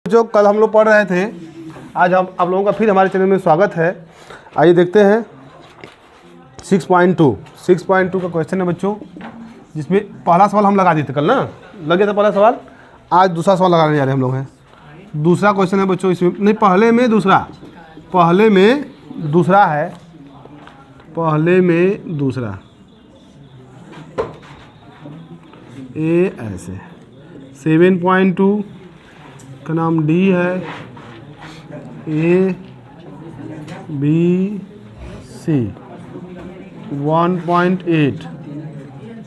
जो कल हम लोग पढ़ रहे थे, आज हम आप लोगों का फिर हमारे चैनल में स्वागत है। आइए देखते हैं 6.2 का क्वेश्चन है बच्चों, जिसमें पहला सवाल हम लगा दिए थे कल ना, लगे था पहला सवाल। आज दूसरा सवाल लगाने जा रहे हैं हम लोग हैं। दूसरा क्वेश्चन है बच्चों, इसमें नहीं, पहले में दूसरा ए ऐसे 7.2 का नाम डी है, A B C 1.8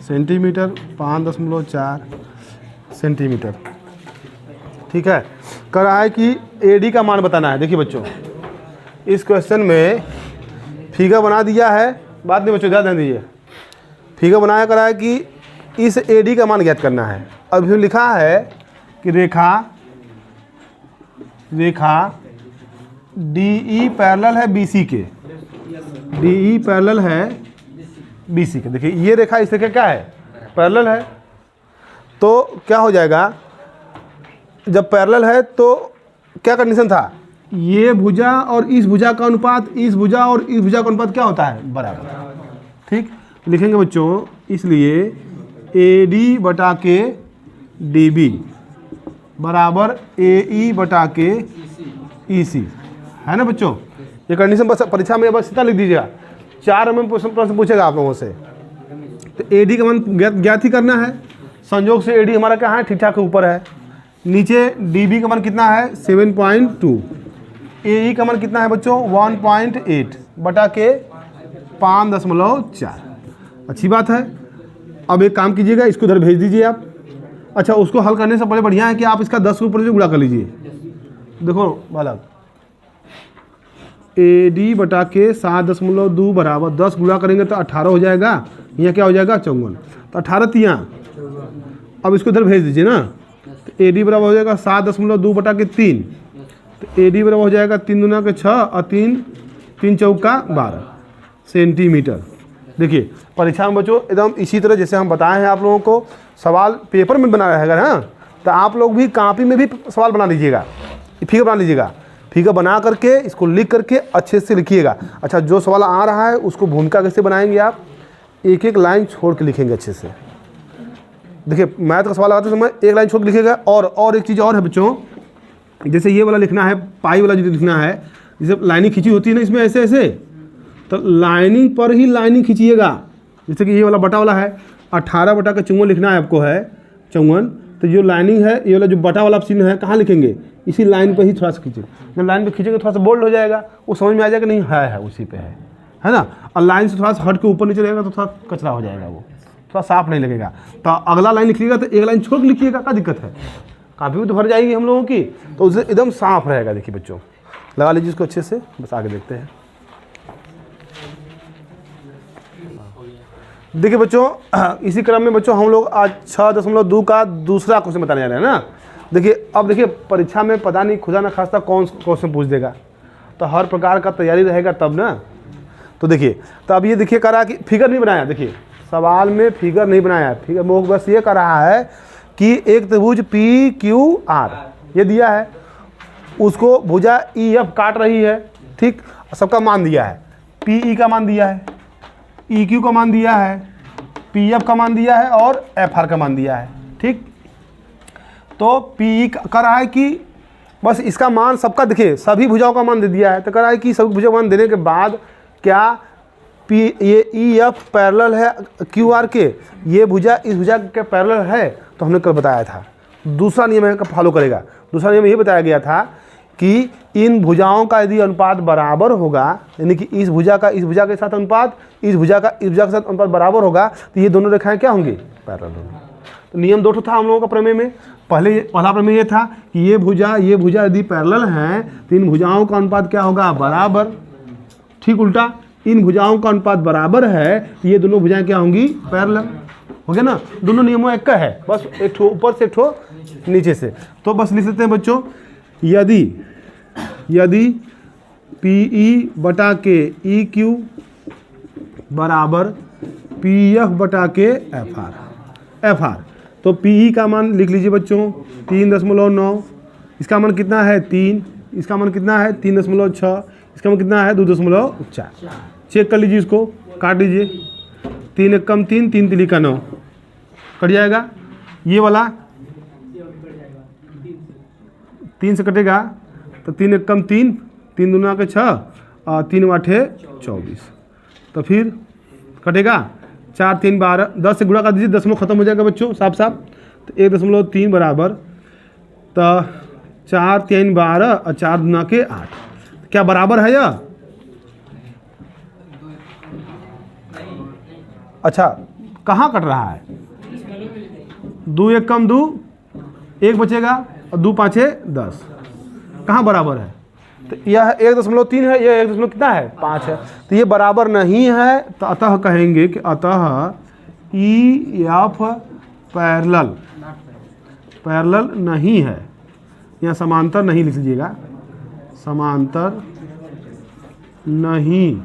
centimetre, 5.4 centimetre. ठीक है, कह रहा है कि एडी का मान बताना है। देखिए बच्चों, इस क्वेश्चन में फिगर बना दिया है, बात नहीं बच्चों, ध्यान दीजिए। फिगर बनाया करा है कि इस एडी का मान ज्ञात करना है। अब इसमें लिखा है कि रेखा DE पैरेलल है BC के, DE पैरेलल है BC के। देखिए ये रेखा इस रेखा क्या है, पैरेलल है। तो क्या हो जाएगा, जब पैरेलल है तो क्या कंडीशन था, ये भुजा और इस भुजा का अनुपात, इस भुजा और इस भुजा का अनुपात क्या होता है, बराबर। ठीक, लिखेंगे बच्चों, इसलिए AD बटा के DB बराबर AE बटा के EC है ना बच्चों। ये कंडीशन बस परीक्षा में बस इतना लिख दीजिएगा। 4 में प्रश्न पूछेगा आप लोगों से। तो AD का मान ज्ञात ही करना है। संयोग से AD हमारा क्या है, ठीक ठाक के ऊपर है। नीचे DB का मान कितना है, 7.2। AE का मान कितना है बच्चों, 1.8 बटा के 5.4। अच्छी बात है। अब एक काम कीजिएगा, इसको इधर भेज दीजिए आप। अच्छा, उसको हल करने से पहले बढ़िया है कि आप इसका 10 के ऊपर से गुणा कर लीजिए। देखो बालक, AD बटा के 7.2 बराबर 10 गुणा करेंगे तो 18 हो जाएगा। यहाँ क्या हो जाएगा, 54। तो 18 तियाँ, अब इसको इधर भेज दीजिए ना। तो AD बराबर हो जाएगा 7.2 बटा के 3। तो AD बराबर हो जाएगा 3 दूना के 6 और 3 चौका 12 सेंटीमीटर। देखिए परीक्षा में बच्चों एकदम इसी तरह जैसे हम बताए हैं आप लोगों को, सवाल पेपर में बना रहेगा ना, तो आप लोग भी कॉपी में भी सवाल बना लीजिएगा, फिगर बना लीजिएगा। फिगर बना करके इसको लिख करके अच्छे से लिखिएगा। अच्छा, जो सवाल आ रहा है उसको भूमिका कैसे बनाएंगे आप, एक एक लाइन छोड़ के लिखेंगे अच्छे से। देखिए मैथ का सवाल आते समय एक लाइन छोड़ के लिखिएगा। और एक चीज़ और है बच्चों, जैसे ये वाला लिखना है, पाई वाला जो लिखना है, जैसे लाइनिंग खींची होती है ना इसमें ऐसे ऐसे, तो लाइनिंग पर ही लाइनिंग खींचिएगा। जैसे कि ये वाला बटा वाला है, 18 बटा का 54 लिखना है आपको है, 54। तो जो लाइनिंग है, ये वाला जो बटा वाला चिन्ह है, कहाँ लिखेंगे, इसी लाइन पर ही थोड़ा सा खींचेंगे। जब लाइन पे खींचेंगे थोड़ा सा बोल्ड हो जाएगा, वो समझ में आ जाएगा नहीं है उसी पे है ना। और लाइन से थोड़ा सा हट के ऊपर नीचे रहेगा तो थोड़ा कचरा हो जाएगा, वो थोड़ा साफ नहीं लगेगा। तो अगला लाइन लिखिएगा तो एक लाइन छोड़ के लिखिएगा, क्या दिक्कत है, काफ़ी भी तो भर जाएगी हम लोगों की, तो उससे एकदम साफ रहेगा। देखिए बच्चों, लगा लीजिए इसको अच्छे से, बस आगे देखते हैं। देखिए बच्चों, इसी क्रम में बच्चों हम लोग आज 6.2 का दूसरा क्वेश्चन बताने जा रहे हैं ना। देखिए अब देखिए परीक्षा में पता नहीं खुदा ना खास्ता कौन क्वेश्चन पूछ देगा, तो हर प्रकार का तैयारी रहेगा तब ना। तो देखिए, तो अब ये देखिए कह रहा है कि फिगर नहीं बनाया। देखिए सवाल में फिगर नहीं बनाया, फिगर वो बस ये कह रहा है कि एक त्रिभुज PQR ये दिया है, उसको भुजा EF काट रही है। ठीक, सबका मान दिया है, PE का मान दिया है, EQ का मान दिया है, PF का मान दिया है और FR का मान दिया है। ठीक, तो PE कह रहा है कि बस इसका मान सबका, देखिए सभी भुजाओं का मान दे दिया है। तो कह रहा है कि सभी भुजाओं का मान देने के बाद क्या ये EF पैरेलल है QR के, ये भुजा इस भुजा के पैरेलल है। तो हमने कल बताया था दूसरा नियम है फॉलो करेगा। दूसरा नियम ये बताया गया था कि इन भुजाओं का यदि अनुपात बराबर होगा, यानी कि इस भुजा का इस भुजा के साथ अनुपात, इस भुजा का इस भुजा के साथ अनुपात बराबर होगा, तो ये दोनों रेखाएं क्या होंगी, पैरेलल होंगी। तो नियम 2 था हम लोगों का प्रमेय में। पहला प्रमेय ये था कि ये भुजा यदि पैरेलल हैं तो इन भुजाओं का अनुपात क्या होगा, बराबर। ठीक उल्टा, इन भुजाओं का अनुपात बराबर है तो ये दोनों भुजाएं क्या होंगी, पैरेलल। हो गया ना, दोनों नियमों एक का है, बस एक ठो ऊपर से एक ठो नीचे से। तो बस लिख सकते हैं बच्चों, यदि PE बटा के EQ बराबर PF बटा के FR। तो PE का मान लिख लीजिए बच्चों 3.9, इसका मान कितना है 3, इसका मान कितना है 3.6, इसका मान कितना है 2.4। चेक कर लीजिए, इसको काट लीजिए। 3 एक कम 3, 3 तिली का 9 कट जाएगा। ये वाला 3 से कटेगा तो 3 एक कम 3, 3 दूना के 6 और 3 आठे 24। तो फिर कटेगा 4 3 12, 10 से गुणा कर दीजिए, दशमलव खत्म हो जाएगा बच्चों साफ साफ। तो 1.3 बराबर, तो 4 3 12 और 4 दूना के 8, क्या बराबर है यह? अच्छा, कहाँ कट रहा है? 2 एक कम 2, 1 बचेगा और 2 5 10, कहाँ बराबर है? तो यह 1.3 है, यह 1 कितना है 5 है, तो ये बराबर नहीं है। तो अतः कहेंगे कि अतः ई एफ पैरेलल नहीं है, यहाँ समांतर नहीं लिख लीजिएगा, समांतर नहीं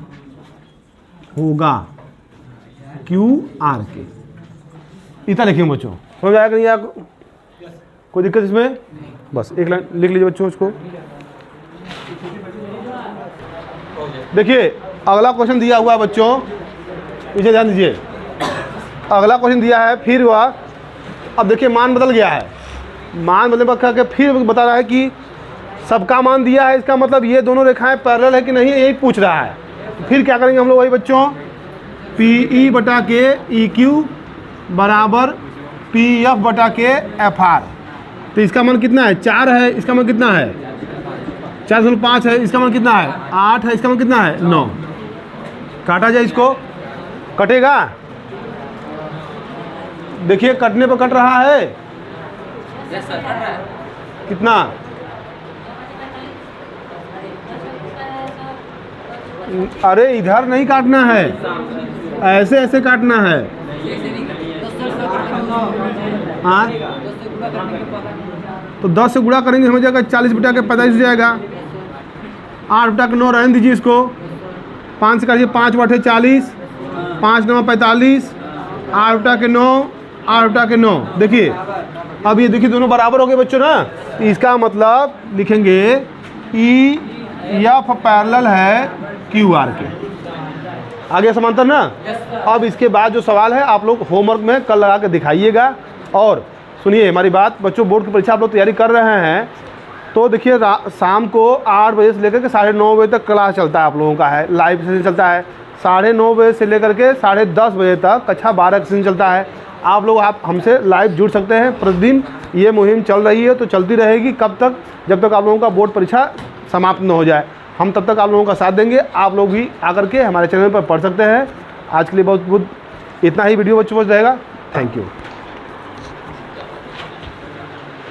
होगा क्यू आर के। इतना लिखिए बच्चों, समझ आएगा नहीं आपको? कोई दिक्कत इसमें? बस एक लाइन लिख लीजिए बच्चों इसको। देखिए अगला क्वेश्चन दिया हुआ है बच्चों, इसे ध्यान दीजिए। अगला क्वेश्चन दिया है, फिर हुआ, अब देखिए मान बदल गया है। मान बदलने पर क्या फिर बता रहा है कि सबका मान दिया है, इसका मतलब ये दोनों रेखाएं पैरेलल है कि नहीं, यही पूछ रहा है। फिर क्या करेंगे हम लोग? वही बच्चों, पी ई बटा के ई क्यू बराबर पी एफ बटा के एफ आर। तो इसका मान कितना है 4 है, इसका मान कितना है 4.5 है, इसका मान कितना है 8 है, इसका मान कितना है 9। काटा जाए इसको, कटेगा। देखिए कटने पर कट रहा है कितना, अरे इधर नहीं काटना है, ऐसे ऐसे काटना है। हाँ तो 10 से गुणा करेंगे हो जाएगा 40 बटा के 45 हो जाएगा। 8 बटा के 9 रहने दीजिए इसको, 5 से काटिए, 5 बटे 40, 5 9 45, 8 बटा के 9, 8 बटा के 9। देखिए अब ये देखिए दोनों बराबर हो गए बच्चों ना, तो इसका मतलब लिखेंगे ई एफ पैरेलल है क्यू आर के। आगे समांतर ना। अब इसके बाद जो सवाल है आप लोग होमवर्क में कल लगा के दिखाइएगा। और सुनिए हमारी बात बच्चों, बोर्ड की परीक्षा आप लोग तैयारी कर रहे हैं तो देखिए शाम को 8 बजे से लेकर के 9:30 बजे तक क्लास चलता है आप लोगों का है, लाइव सेशन चलता है। 9:30 बजे से लेकर के 10:30 बजे तक कक्षा 12 का सेशन चलता है। आप लोग हमसे लाइव जुड़ सकते हैं प्रतिदिन। ये मुहिम चल रही है तो चलती रहेगी, कब तक? जब तक आप लोगों का बोर्ड परीक्षा समाप्त न हो जाए। हम तब तक आप लोगों का साथ देंगे। आप लोग भी आकर के हमारे चैनल पर पढ़ सकते हैं। आज के लिए बहुत इतना ही वीडियो बच्चों रहेगा। Thank you.